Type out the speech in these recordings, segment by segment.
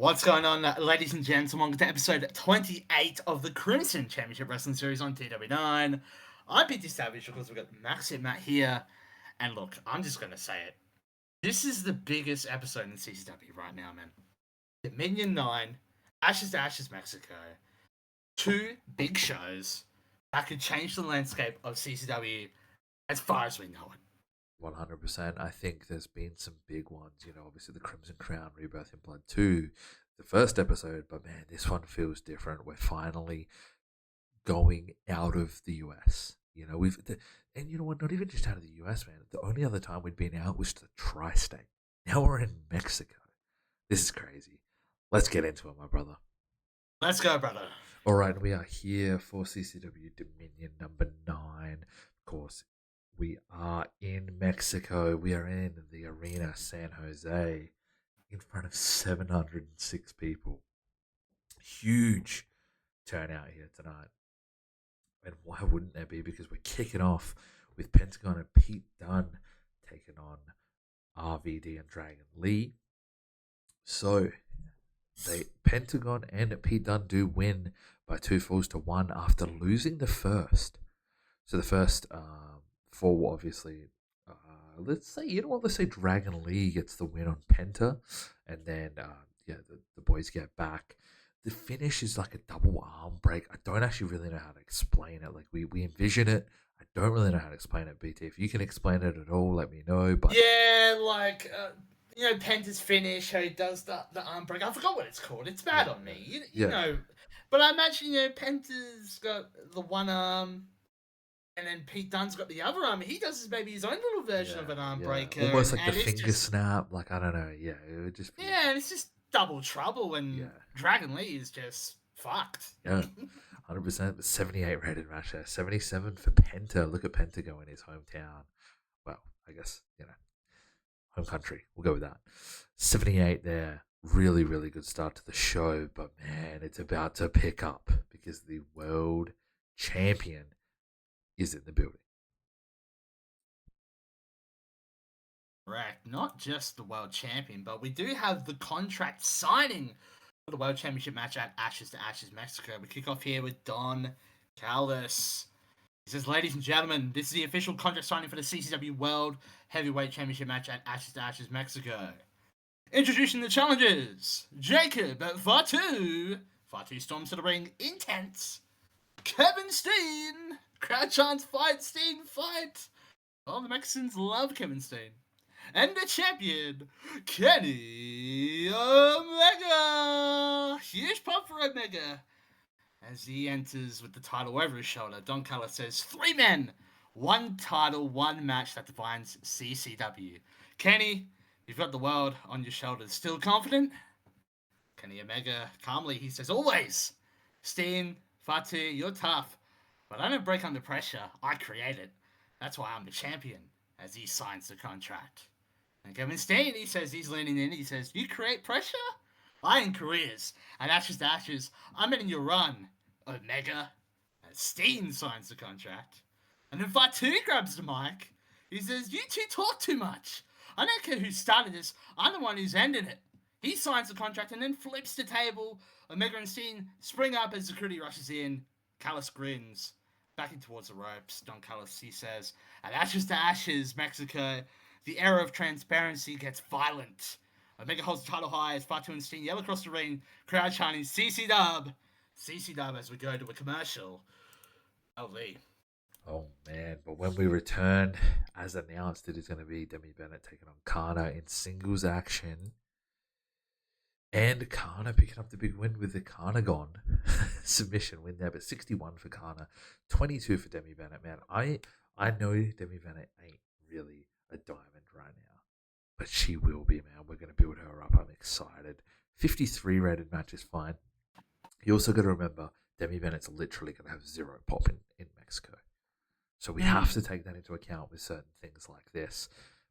What's going on, ladies and gents? Welcome to episode 28 of the Crimson Championship Wrestling Series on TEW IX. I'm PT Savage, of course. We've got Max and Matt here. And look, I'm just going to say it. This is the biggest episode in CCW right now, man. Dominion 9, Ashes to Ashes Mexico. Two big shows that could change the landscape of CCW as far as we know it. 100%. I think there's been some big ones. Obviously the Crimson Crown, Rebirth in Blood 2, the first episode, but man, this one feels different. We're finally going out of the US. And you know what? Not even just out of the US, man. The only other time we'd been out was the tri-state. Now we're in Mexico. This is crazy. Let's get into it, my brother. Let's go, brother. All right, we are here for CCW Dominion number 9. Of course, we are in Mexico. We are in the Arena San Jose in front of 706 people. Huge turnout here tonight. And why wouldn't there be? Because we're kicking off with Pentagon and Pete Dunne taking on RVD and Dragon Lee. So, Pentagon and Pete Dunne do win by 2-1 after losing the first. So the first 4, obviously, let's say Dragon Lee gets the win on Penta, and then the boys get back. The finish is like a double arm break. I don't actually really know how to explain it. Like we envision it. I don't really know how to explain it, BT. If you can explain it at all, let me know. But yeah, like Penta's finish, how he does the arm break. I forgot what it's called. It's bad on me. You know, but I imagine Penta's got the one arm. And then Pete Dunne's got the other arm. He does maybe his own little version of an arm breaker. Almost like the finger snap. Like, I don't know. Yeah, it would just be... Yeah, and it's just double trouble. And Dragon Lee is just fucked. Yeah, 100%. 78 rated match there. 77 for Penta. Look at Penta go in his hometown. Well, I guess, home country. We'll go with that. 78 there. Really, really good start to the show. But, man, it's about to pick up because the world champion is in the building. Correct. Not just the world champion, but we do have the contract signing for the world championship match at Ashes to Ashes Mexico. We kick off here with Don Callis. He says, ladies and gentlemen, this is the official contract signing for the CCW World Heavyweight Championship match at Ashes to Ashes Mexico. Introducing the challengers, Jacob Fatu. Fatu storms to the ring, intense. Kevin Steen. Crowd chants, fight, Steen, fight. All the Mexicans love Kevin Steen. And the champion, Kenny Omega. Huge pop for Omega. As he enters with the title over his shoulder, Don Callis says, 3 men, 1 title, 1 match that defines CCW. Kenny, you've got the world on your shoulders. Still confident? Kenny Omega, calmly, he says, always. Steen, Fatu, you're tough. But I don't break under pressure. I create it. That's why I'm the champion, as he signs the contract. And Kevin Steen, he says he's leaning in. He says, you create pressure? I end careers. And Ashes to Ashes, I'm in your run, Omega. And Steen signs the contract. And then Fatu grabs the mic. He says, you two talk too much. I don't care who started this. I'm the one who's ending it. He signs the contract and then flips the table. Omega and Steen spring up as security rushes in. Callis grins. Backing towards the ropes, Don Callis, he says, at Ashes to Ashes, Mexico, the era of transparency gets violent. Omega holds the title high as Fatu and Steen yell across the ring, crowd chanting, CCW. CCW as we go to a commercial. Holy. Oh, man. But when we return, as announced, it is going to be Demi Bennett taking on Kana in singles action. And Kana picking up the big win with the Kanagon submission win there, but 61 for Kana, 22 for Demi Bennett. Man, I know Demi Bennett ain't really a diamond right now, but she will be, man. We're going to build her up. I'm excited. 53 rated match is fine. You also got to remember, Demi Bennett's literally going to have 0 pop in Mexico. So we have to take that into account with certain things like this.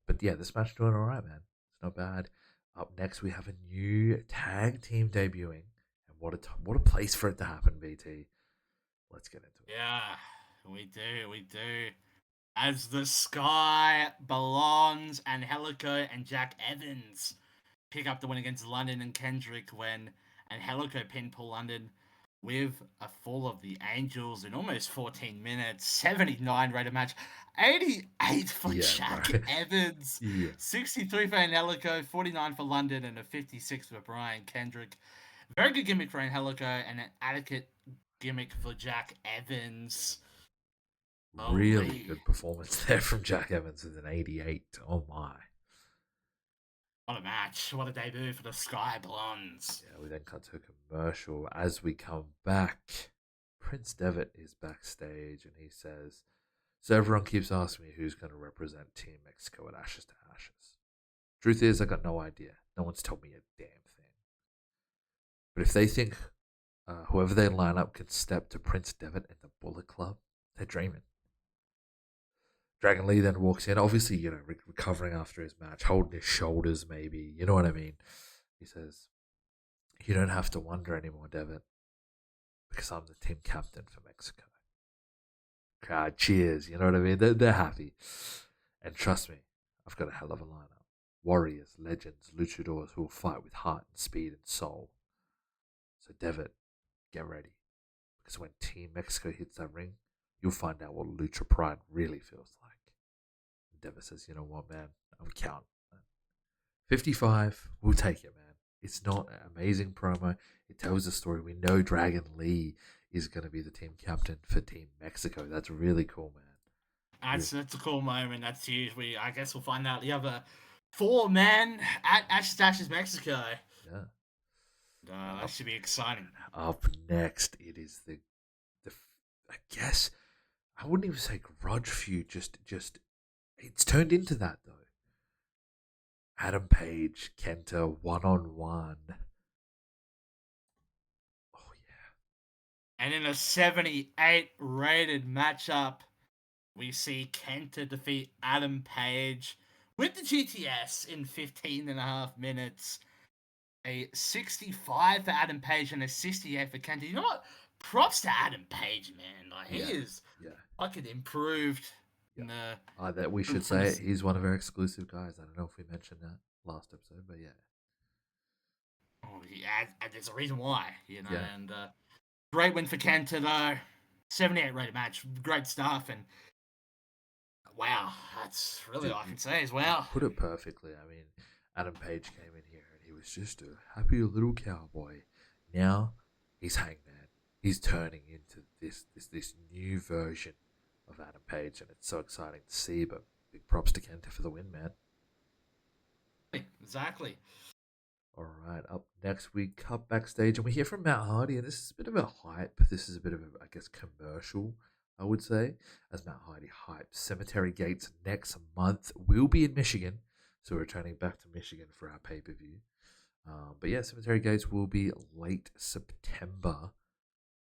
But yeah, this match doing all right, man. It's not bad. Up next, we have a new tag team debuting. And what a place for it to happen, BT. Let's get into it. Yeah, we do. As the Sky, Belongs, Angelico, and Jack Evans pick up the win against London and Kendrick when Angelico pinned Paul London with a fall of the Angels in almost 14 minutes, 79 rated match, 88 for Yeah, bro. Jack Evans, Yeah. 63 for Angelico, 49 for London, and a 56 for Brian Kendrick. Very good gimmick for Angelico and an adequate gimmick for Jack Evans. Really Holy. good performance there from Jack Evans with an 88. Oh my. What a match. What a debut for the Sky Blondes. Yeah, we then cut to a commercial. As we come back, Prince Devitt is backstage and he says, "So everyone keeps asking me who's going to represent Team Mexico at Ashes to Ashes. Truth is, I got no idea. No one's told me a damn thing. But if they think whoever they line up can step to Prince Devitt and the Bullet Club, they're dreaming." Dragon Lee then walks in, obviously, recovering after his match, holding his shoulders, maybe. You know what I mean? He says, "You don't have to wonder anymore, Devitt, because I'm the team captain for Mexico." Crowd cheers, you know what I mean? They're happy. And trust me, I've got a hell of a lineup. Warriors, legends, luchadors who will fight with heart and speed and soul. So, Devitt, get ready. Because when Team Mexico hits that ring, you'll find out what Lucha Pride really feels like. And Devitt says, "You know what, man? I'm counting. 55, we'll take it, man. It's not an amazing promo. It tells the story. We know Dragon Lee is going to be the team captain for Team Mexico. That's really cool, man. That's a cool moment. That's huge. I guess we'll find out the other four men at Ashes Mexico. Yeah. That should be exciting. Up next, it is the I guess I wouldn't even say grudge feud. Just it's turned into that though. Adam Page, Kenta, 1-on-1. Oh yeah. And in a 78 rated matchup, we see Kenta defeat Adam Page with the GTS in 15 and a half minutes. A 65 for Adam Page and a 68 for Kenta. You know what? Props to Adam Page, man. Like, he is fucking improved. Yeah. That we should say it. He's one of our exclusive guys. I don't know if we mentioned that last episode, but yeah. Oh, yeah, there's a reason why, you know. Yeah. And great win for Kenta, though. 78 rated match. Great stuff. And wow, that's really all I can say as well. Put it perfectly. I mean, Adam Page came in here and he was just a happy little cowboy. Now he's Hangman. He's turning into this new version of Adam Page, and it's so exciting to see. But big props to Kenta for the win, man. Exactly. All right, up next we cut backstage and we hear from Matt Hardy, and this is a bit of a hype. This is a bit of a, I guess, commercial, I would say, as Matt Hardy hypes Cemetery Gates next month. We'll be in Michigan, so we're returning back to Michigan for our pay-per-view. But yeah, Cemetery Gates will be late September.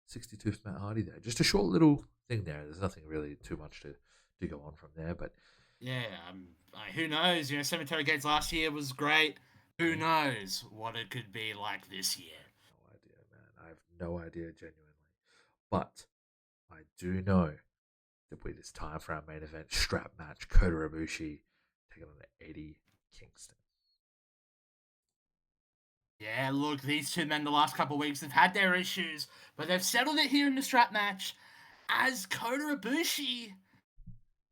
62 for Matt Hardy there. Just a short little thing there. There's nothing really too much to go on from there, but yeah, who knows? You know, Cemetery Gates last year was great. Who knows what it could be like this year? No idea, man. I have no idea, genuinely. But I do know that it is time for our main event strap match. Kota Ibushi taking on Eddie Kingston. Yeah, look, these two men the last couple of weeks have had their issues, but they've settled it here in the strap match as Kota Ibushi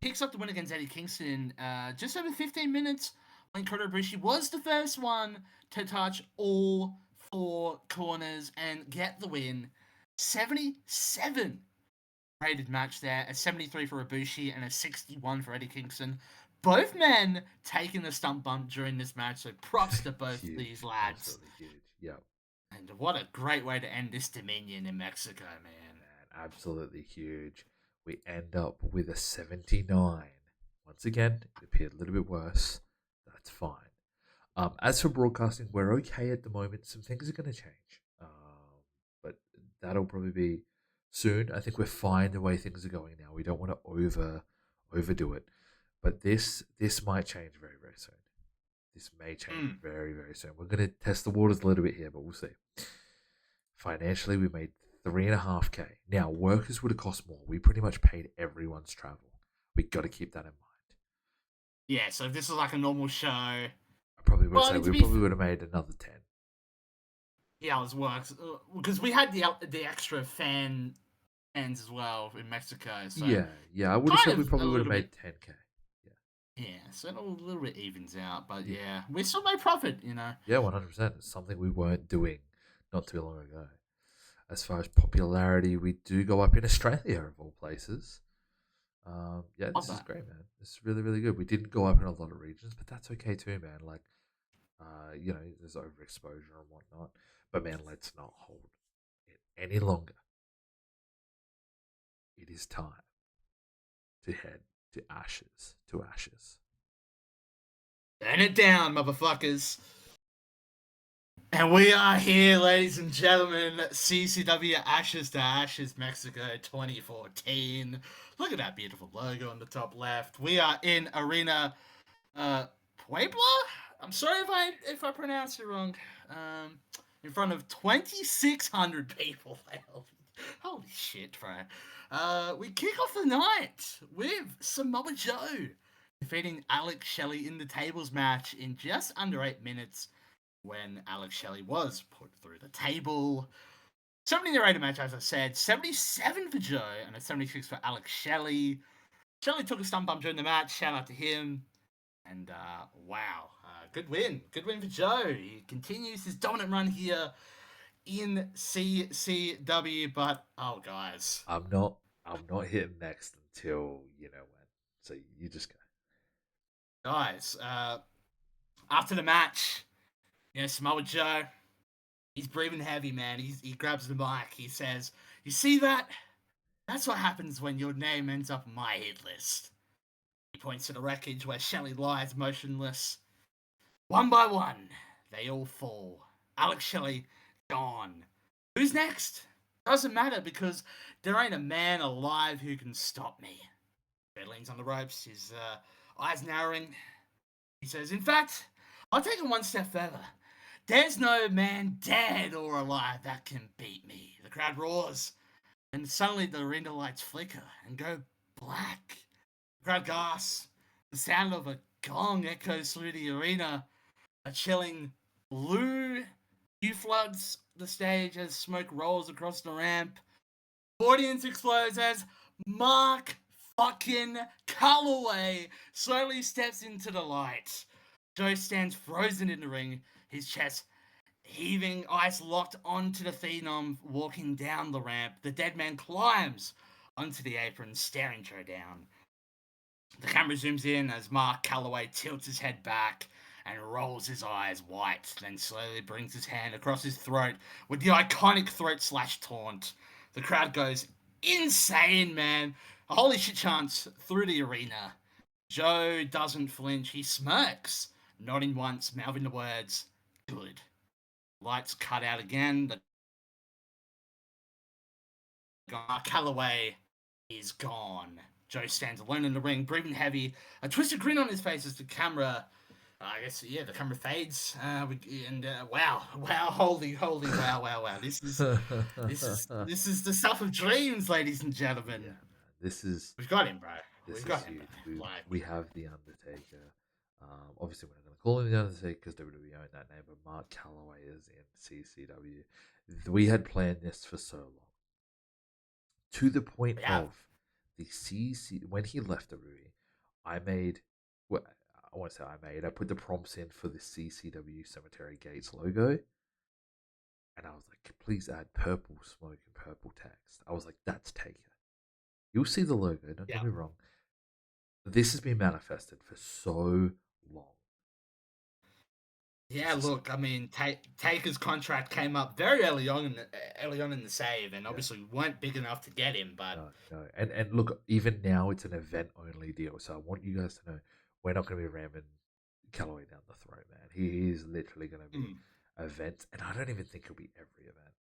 picks up the win against Eddie Kingston in just over 15 minutes when Kota Ibushi was the first one to touch all four corners and get the win. 77 rated match there, a 73 for Ibushi and a 61 for Eddie Kingston. Both men taking the stump bump during this match, so props to both these lads. Absolutely huge. Yep. And what a great way to end this Dominion in Mexico, man. Absolutely huge. We end up with a 79. Once again, it appeared a little bit worse. That's fine. As for broadcasting, we're okay at the moment. Some things are going to change. But that'll probably be soon. I think we're fine the way things are going now. We don't want to overdo it. But this might change very, very soon. This may change very, very soon. We're going to test the waters a little bit here, but we'll see. Financially, we made $3.5K. Now, workers would have cost more. We pretty much paid everyone's travel. We got to keep that in mind. Yeah, so if this was like a normal show, I probably would Well, I say mean, to we be probably would have made another 10. yeah, it was works because we had the extra fans as well in Mexico, so Yeah, I would have kind said we of a probably would have little bit. made 10k. Yeah, Yeah, so it a little bit evens out, but yeah, yeah, we still made profit, you know. yeah, 100%. It's something we weren't doing not too long ago. As far as popularity, we do go up in Australia of all places. Yeah, Love this is that. great, man. It's really, really good. We didn't go up in a lot of regions, but that's okay too, man. Like, there's overexposure and whatnot. But man, let's not hold it any longer. It is time to head to ashes, to ashes. Burn it down, motherfuckers. And we are here, ladies and gentlemen. CCW Ashes to Ashes Mexico 2014. Look at that beautiful logo on the top left. We are in Arena Puebla. I'm sorry if I pronounce it wrong. In front of 2,600 people. Holy shit, bro. We kick off the night with Samoa Joe defeating Alex Shelley in the tables match in just under 8 minutes when Alex Shelley was put through the table. 70 in the rated match, as I said. 77 for Joe and a 76 for Alex Shelley. Shelley took a stun bump during the match. Shout out to him. And wow, good win. Good win for Joe. He continues his dominant run here in CCW. But oh, guys, I'm not hitting next until you know when. So you just go. guys, after the match, Samoa Joe, he's breathing heavy, man. He grabs the mic. He says, "You see that? That's what happens when your name ends up on my hit list." He points to the wreckage where Shelley lies motionless. One by one, they all fall. Alex Shelley, gone. Who's next? Doesn't matter because there ain't a man alive who can stop me. Joe leans on the ropes, his eyes narrowing. He says, "In fact, I'll take it one step further. There's no man dead or alive that can beat me." The crowd roars, and suddenly the arena lights flicker and go black. The crowd gasps. The sound of a gong echoes through the arena. A chilling blue hue floods the stage as smoke rolls across the ramp. Audience explodes as Mark fucking Calloway slowly steps into the light. Joe stands frozen in the ring, his chest heaving, eyes locked onto the Phenom walking down the ramp. The dead man climbs onto the apron, staring Joe down. The camera zooms in as Mark Calloway tilts his head back and rolls his eyes white, then slowly brings his hand across his throat with the iconic throat slash taunt. The crowd goes insane, man. A holy shit chants through the arena. Joe doesn't flinch. He smirks, nodding once, mouthing the words, "Good." Lights cut out again. The Calloway is gone. Joe stands alone in the ring, breathing heavy, a twisted grin on his face as the camera, the camera fades. Wow, holy, wow. This is the stuff of dreams, ladies and Yeah, gentlemen. man. We've got him, bro. This We've is got him, huge. bro. Like, We have the Undertaker. Obviously, we're not going to call him the Undertaker because WWE own that name, but Mark Calloway is in CCW. We had planned this for so long, to the point yeah, of the CC when he left WWE. I made, well, I want to say I put the prompts in for the CCW Cemetery Gates logo, and I was like, please add purple smoke and purple text. I was like, that's Taker. You'll see the logo. Don't yeah. get me wrong. This has been manifested for so long. Yeah, It's just look, I mean, Taker's contract came up very early on in the save, and yeah, obviously we weren't big enough to get him. But no, and look, even now it's an event only deal. So I want you guys to know we're not going to be ramming Calloway down the throat, man. He is literally going to be mm, events, and I don't even think he'll be every event.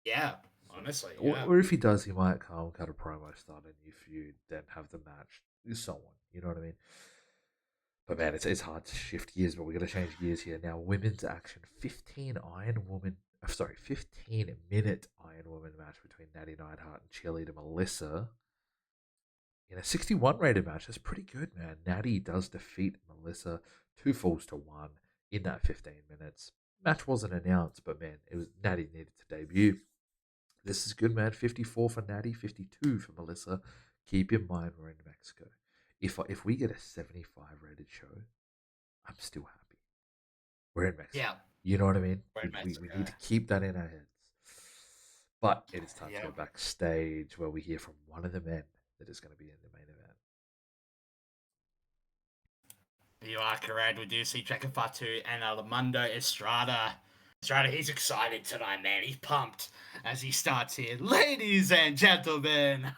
yeah, So, honestly, or, yeah. or if he does, he might come, cut a promo, start a new feud, then have the match, so on. You know what I mean? But man, it's hard to shift gears, but we're gonna change gears here now. Women's action: 15-minute Iron Woman match between Natty Neidhart and cheerleader Melissa. In a 61 rated match, that's pretty good, man. Natty does defeat Melissa 2 falls to 1 in that 15 minutes. Match wasn't announced, but man, it was Natty needed to debut. This is good, man. 54 for Natty, 52 for Melissa. Keep in mind we're in Mexico. If we get a 75 rated show, I'm still happy. We're in Mexico. Yeah, You know what I mean? we're in We Mexico. need to keep that in our heads. But it is time to Yeah. go backstage where we hear from one of the men that is going to be in the main event. You are correct. We do see Jacob Fatu and Armando Estrada. Estrada, he's excited tonight, man. He's pumped as he starts here. Ladies and gentlemen,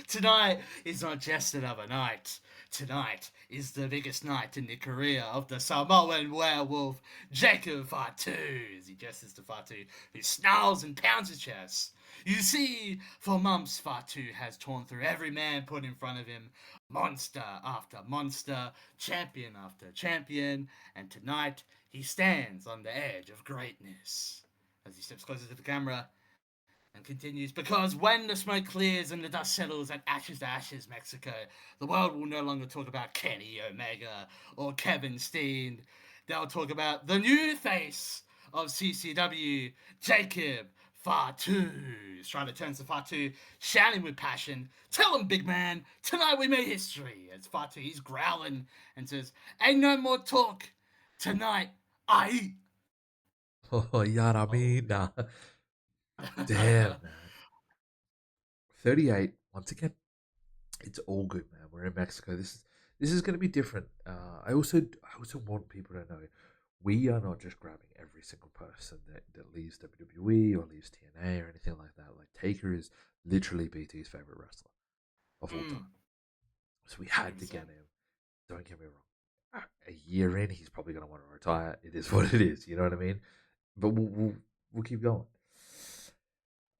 tonight is not just another night. Tonight is the biggest night in the career of the Samoan werewolf, Jacob Fatu, as he gestures to Fatu, who snarls and pounds his chest. You see, for months Fatu has torn through every man put in front of him, monster after monster, champion after champion, and tonight he stands on the edge of greatness. As he steps closer to the camera and continues, because when the smoke clears and the dust settles at Ashes to Ashes, Mexico, the world will no longer talk about Kenny Omega or Kevin Steen. They'll talk about the new face of CCW, Jacob Fatu. Strider turns to Fatu, shouting with passion, "Tell him, big man, tonight we made history." As Fatu, he's growling and says, "Ain't no more talk. Tonight, I eat." Oh, Oh. Yaramina. Damn, man. 38. Once again, it's all good, man. We're in Mexico. This is going to be different. I also want people to know we are not just grabbing every single person that leaves WWE or leaves TNA or anything like that. Like Taker is literally BT's favorite wrestler of all time. So we had to get 100%. him. Don't get me wrong. A year in, he's probably going to want to retire. It is what it is. You know what I mean? But we'll keep going.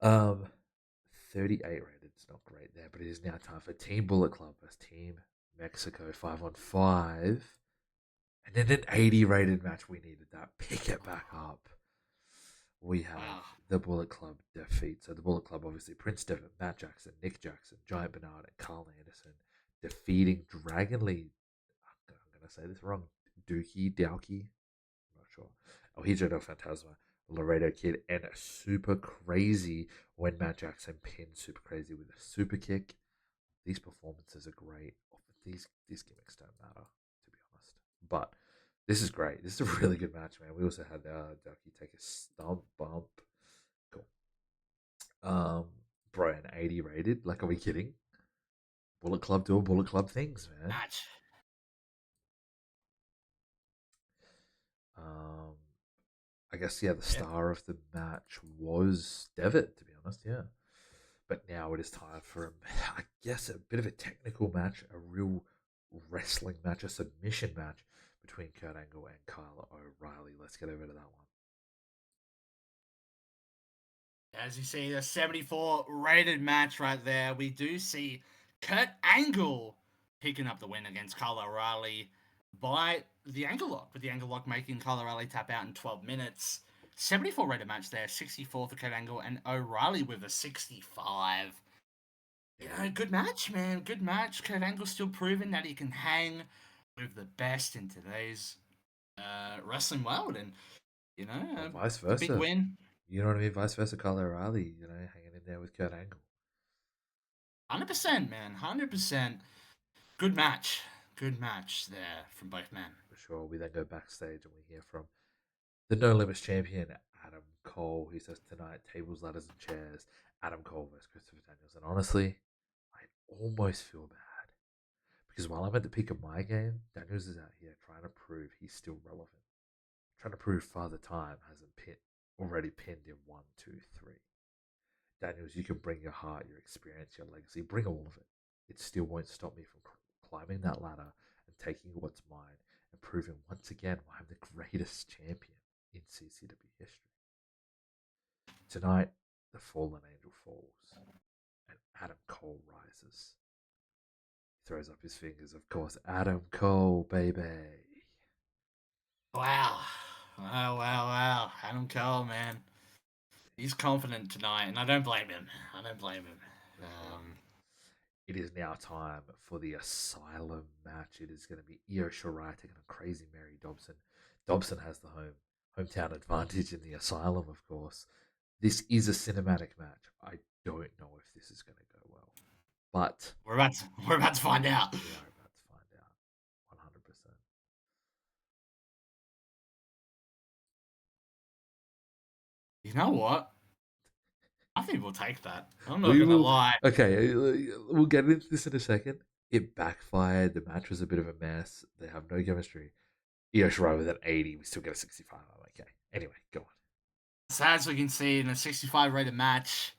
Um, 38 rated. It's not great there, but it is now time for Team Bullet Club versus Team Mexico 5-on-5. And then an 80 rated match. We needed that. Pick it back up. We have Wow. the Bullet Club defeat. So the Bullet Club, obviously, Prince Devitt, Matt Jackson, Nick Jackson, Giant Bernard, and Carl Anderson defeating Dragon Lee. I'm going to say this wrong. Dookie. I'm not sure. Oh, Hijo del Fantasma, Laredo Kid, and Super Crazy when Matt Jackson pinned Super Crazy with a super kick. These performances are great. These gimmicks don't matter, to be honest. But this is great. This is a really good match, man. We also had Ducky take a stump bump. Cool. Bro, an 80 rated. Like, are we kidding? Bullet Club doing Bullet Club things, man. Match. Um, I guess the Yeah. star of the match was Devitt, to be honest. Yeah. But now it is time for, I guess, a bit of a technical match, a real wrestling match, a submission match between Kurt Angle and Kyle O'Reilly. Let's get over to that one. As you see, the 74 rated match right there, we do see Kurt Angle picking up the win against Kyle O'Reilly by the angle lock, with the angle lock making Kyle O'Reilly tap out in 12 minutes. 74 rated match there, 64 for Kurt Angle, and O'Reilly with a 65. You know, good match, man. Good match. Kurt Angle's still proving that he can hang with the best in today's wrestling world, and you Or know, vice it's a big versa. win. You know what I mean? Vice versa, Kyle O'Reilly, hanging in there with Kurt Angle. 100%, man. 100%. Good match. Good match there from both men. For sure. We then go backstage and we hear from the No Limits champion, Adam Cole, who says tonight, tables, ladders, and chairs. Adam Cole versus Christopher Daniels. And honestly, I almost feel bad. Because while I'm at the peak of my game, Daniels is out here trying to prove he's still relevant. Trying to prove Father Time hasn't already pinned in 1, 2, 3. Daniels, you can bring your heart, your experience, your legacy, bring all of it. It still won't stop me from climbing that ladder and taking what's mine and proving once again why I'm the greatest champion in CCW history. Tonight, the fallen angel falls and Adam Cole rises. He throws up his fingers, of course. Adam Cole, baby. Wow. Wow. Adam Cole, man. He's confident tonight, and I don't blame him. I don't blame him. For sure. it is now time for the Asylum match. It is going to be Io Shirai taking on Crazy Mary Dobson. Dobson has the hometown advantage in the Asylum, of course. This is a cinematic match. I don't know if this is going to go well, but we're about to find out. we are about to find out 100%. You know what? I think we'll take that. I'm not We gonna will. lie. Okay, we'll get into this in a second. It backfired. The match was a bit of a mess. They have no chemistry. Io Shirai with an 80. We still get a 65. I'm like, okay. Anyway, go on. So as we can see in a 65 rated match,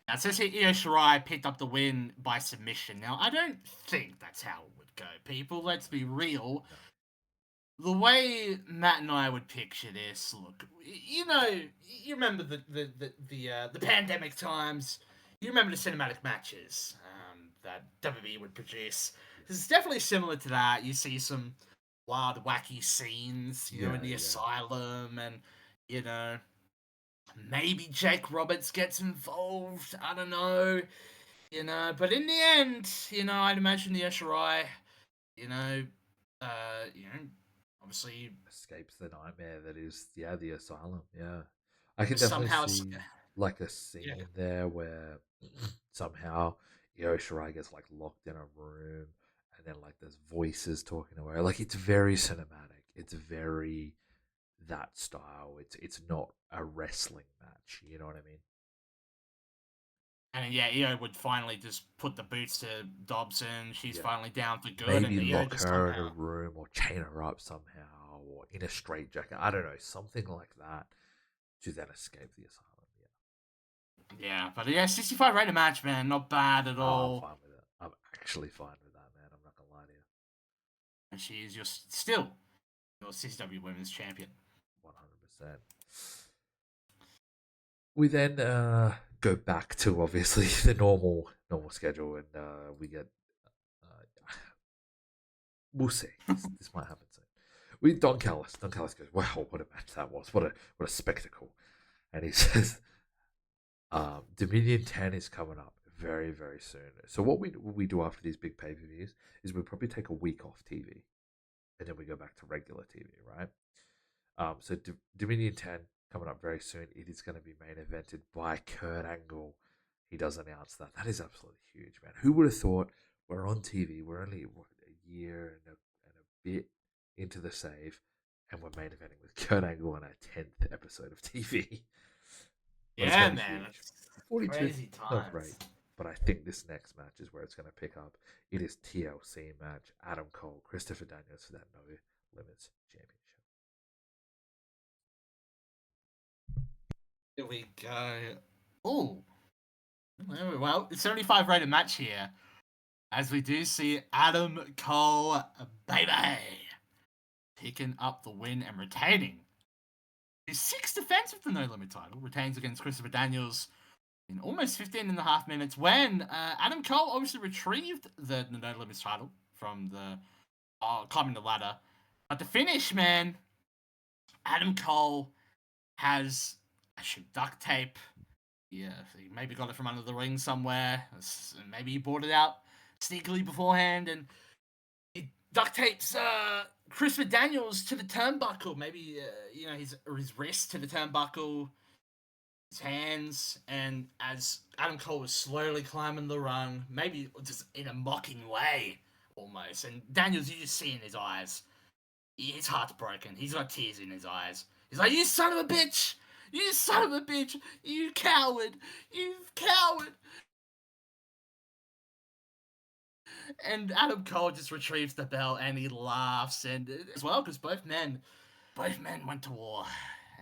now it says here Io Shirai picked up the win by submission. Now I don't think that's how it would go, people. Let's be real. No. The way Matt and I would picture this, look, you know, you remember the pandemic times. You remember the cinematic matches that WWE would produce. It's definitely similar to that. You see some wild, wacky scenes, you know, in the Yeah. asylum, and you know, maybe Jake Roberts gets involved. I don't know, you know, but in the end, you know, I'd imagine the Shirai, you know, you know, obviously Escapes the nightmare that is, yeah, the asylum. Yeah. I can definitely somehow, see like a yeah, scene there where somehow Io Shirai gets like locked in a room and then like there's voices talking to her. Like it's very cinematic. It's very that style. It's not a wrestling match. You know what I mean? and yeah, Io would finally just put the boots to Dobson. She's Yeah. finally down for good, and Maybe Io lock just her in a somehow, room or chain her up somehow or in a straitjacket. I don't know, something like that to then escape the asylum. Yeah. yeah, but yeah, 65 rated match, man, not bad at Oh, I'm all. fine with it. I'm actually fine with that, man. I'm not gonna lie to you. And she is just still your CCW Women's Champion. 100%. We then go back to obviously the normal schedule, and we get we'll see. This might happen soon. We Don Callis. Don Callis goes, "Wow, what a match that was! What a spectacle!" And he says, Dominion 10 is coming up very, very soon. So what we do after these big pay-per-views is we probably take a week off TV and then we go back to regular TV, right? So Dominion 10 coming up very soon. It is going to be main evented by Kurt Angle. He does announce that. That is absolutely huge, man. Who would have thought we're on TV? We're only a year and a bit into the save, and we're main eventing with Kurt Angle on our 10th episode of TV. But it's Yeah, going to be man, huge. it's 42, crazy not times. great. But I think this next match is where it's going to pick up. It is TLC match. Adam Cole, Christopher Daniels for that No Limits Championship. Here we go. Oh, well, it's 75 rated match here. As we do see Adam Cole, baby, picking up the win and retaining his sixth defense of the No Limit title. Retains against Christopher Daniels in almost 15 and a half minutes when Adam Cole obviously retrieved the No Limits title from the climbing the ladder. But the finish, man, Adam Cole has duct tape. Yeah, he maybe got it from under the ring somewhere. Maybe he bought it out sneakily beforehand, and he duct tapes Christopher Daniels to the turnbuckle. Maybe you know his wrist to the turnbuckle, his hands, and as Adam Cole was slowly climbing the rung, maybe just in a mocking way, almost. And Daniels, you just see in his eyes, his heart's broken. He's got tears in his eyes. He's like, "You son of a bitch! You son of a bitch! You coward! You coward!" And Adam Cole just retrieves the belt and he laughs, and as well because both men went to war,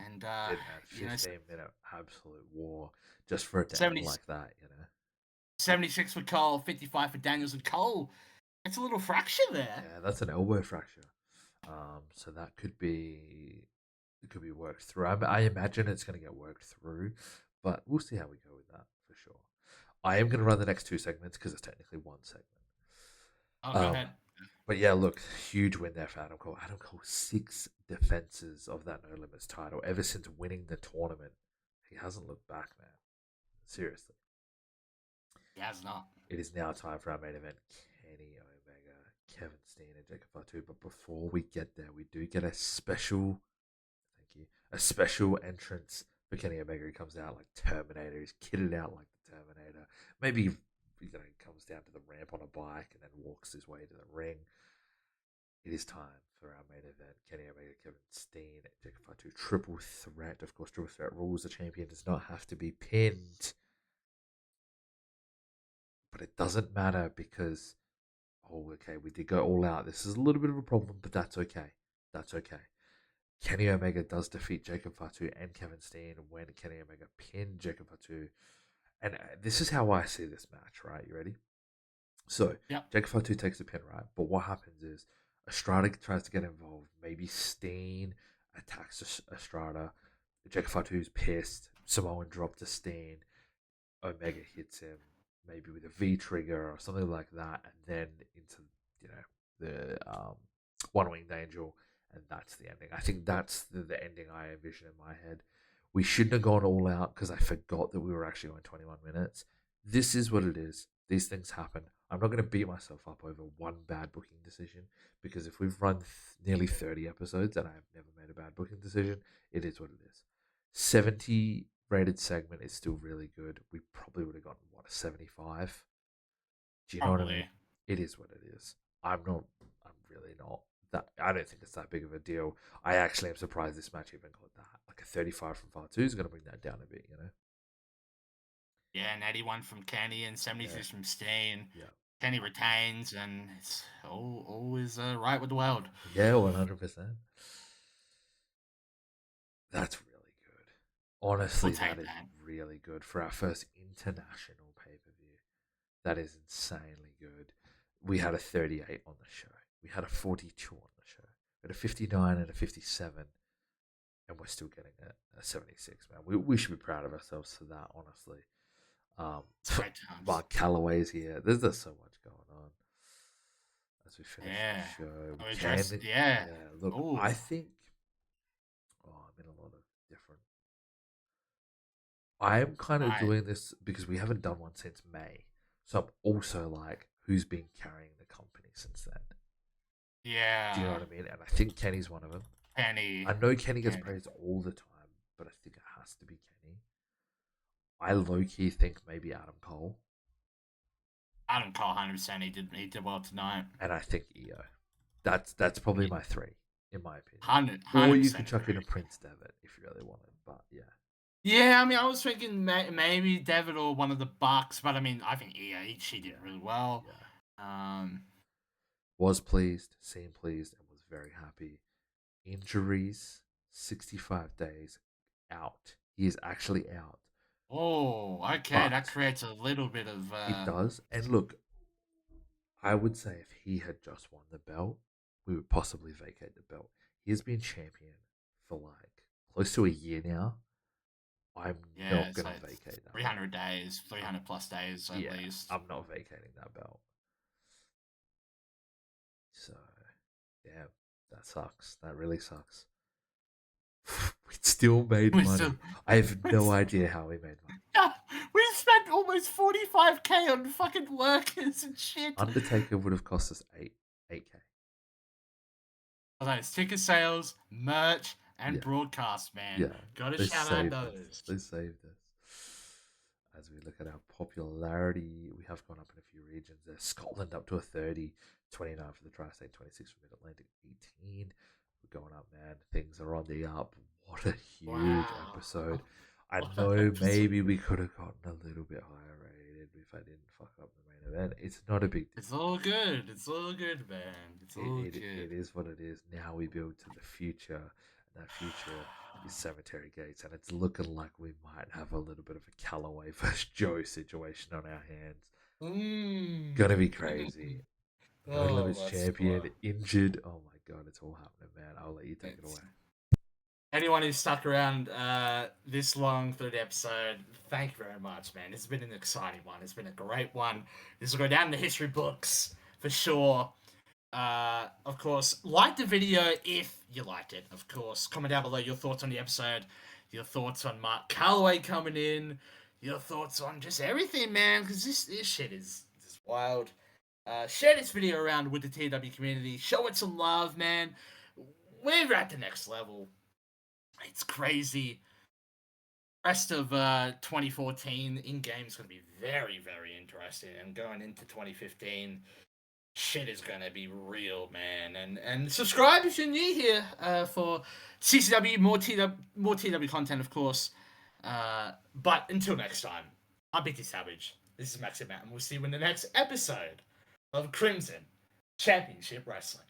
and Did, man. you know 15-minute absolute war just for it to end 70, like that, you know? 76 for Cole, 55 for Daniels, and Cole. It's a little fracture there. Yeah, that's an elbow fracture. So that could be it could be worked through. I imagine it's going to get worked through, but we'll see how we go with that for sure. I am going to run the next two segments because it's technically one segment. Oh, go Um, ahead. but yeah, look, huge win there for Adam Cole. Adam Cole, 6 defenses of that No Limits title ever since winning the tournament. He hasn't looked back, man. Seriously. He has not. It is now time for our main event: Kenny Omega, Kevin Steen, and Jacob Fatu. But before we get there, we do get a special, thank you, a special entrance for Kenny Omega. He comes out like Terminator. He's kitted out like the Terminator. Maybe he comes down to the ramp on a bike and then walks his way to the ring. It is time for our main event: Kenny Omega, Kevin Steen, Jacob Fatu. Triple threat. Of course, triple threat rules. The champion does not have to be pinned. But it doesn't matter because, oh, okay, we did go all out. This is a little bit of a problem, but that's okay. That's okay. Kenny Omega does defeat Jacob Fatu and Kevin Steen when Kenny Omega pinned Jacob Fatu. And this is how I see this match, right? You ready? So, Yep. Jacob Fatu takes the pin, right? But what happens is Estrada tries to get involved. Maybe Steen attacks Estrada. Jacob Fatu's pissed. Samoan dropped to Steen. Omega hits him, maybe with a V trigger or something like that, and then into the One Winged Angel, and that's the ending. I think that's the ending I envision in my head. We shouldn't have gone all out because I forgot that we were actually going 21 minutes. This is what it is. These things happen. I'm not going to beat myself up over one bad booking decision because if we've run nearly 30 episodes and I have never made a bad booking decision, it is what it is. 70 rated segment is still really good. We probably would have gotten what, a 75. Do you know what I mean? Probably. It is what it is. I'm not. I'm really not. That I don't think it's that big of a deal. I actually am surprised this match even got that. Like a 35 from Far 2 is going to bring that down a bit. Yeah, and 81 from Kenny and 76 Yeah. from Steen. Yeah. Kenny retains, and it's all is right with the world. Yeah. 100%. That's really good. We'll Honestly, that take is that. really good for our first international pay per view. That is insanely good. We had a 38 on the show. We had a 42 on the show. We had a 59 and a 57, and we're still getting a 76, man. We should be proud of ourselves for that, honestly. It's great times. Mark Calloway's here. There's just so much going on as we finish Yeah. the show. We just, yeah. Yeah, look, Ooh. I think, I'm in a lot of different. I am kind of Right. doing this because we haven't done one since May. So I'm also like, who's been carrying the company since then? Do you know Yeah. what I mean? And I think Kenny's one of them. Kenny. I know Kenny gets Kenny. praised all the time, but I think it has to be Kenny. I low key think maybe Adam Cole, Adam Cole 100%. He did well tonight. and I think EO. That's probably my three, in my opinion. 100 Or you could percent chuck in a agree. Prince Devitt if you really wanted, but yeah. Yeah, I mean, I was thinking maybe David or one of the Bucks, but I mean, I think she did Yeah. really well. Yeah. Um, Was pleased, seemed pleased, and was very happy. Injuries, 65 days out. He is actually out. oh, okay, that But creates a little bit of it does. And look, I would say if he had just won the belt, we would possibly vacate the belt. He has been champion for like close to a year now. I'm yeah, not so going to it's vacate that belt. 300 days, I'm, 300 plus days at yeah, least. I'm not vacating that belt. So, yeah, that sucks. That really sucks. We still made We still, money. I have we, no idea how we made money. we spent almost 45K on fucking workers and shit. Undertaker would have cost us 8K. Those ticket sales, merch, and Yeah, broadcast, man. yeah. Gotta They shout out saved us. those. They saved us. As we look at our popularity, we have gone up in a few regions. There's Scotland up to a 30, 29 for the Tri-State, 26 for Mid-Atlantic, 18. We're going up, man. Things are on the up. What a huge Wow. episode. I What an know episode. maybe we could have gotten a little bit higher rated if I didn't fuck up the main event. It's not a big deal. It's all good. It's all good, man. It's all It good. is what it is. Now we build to the future. And that future is Cemetery Gates. And it's looking like we might have a little bit of a Callaway versus Joe situation on our hands. Gonna be crazy. No Oh, Limits that's champion, injured. Oh my god, it's all happening, man. I'll let you take it away. anyone who's stuck around this long through the episode, thank you very much, man. It's been an exciting one. It's been a great one. This will go down in the history books for sure. Of course, like the video if you liked it. Of course, comment down below your thoughts on the episode, your thoughts on Mark Calloway coming in, your thoughts on just everything, man, because this shit is wild. Share this video around with the TEW community. Show it some love, man. We're at the next level. It's crazy. Rest of 2014 in game is going to be very, very interesting. And going into 2015, shit is going to be real, man. And subscribe if you're new here for CCW, more TW content, of course. But until next time, I'm BT Savage. This is Maxi Matt, and we'll see you in the next episode of Crimson Championship Wrestling.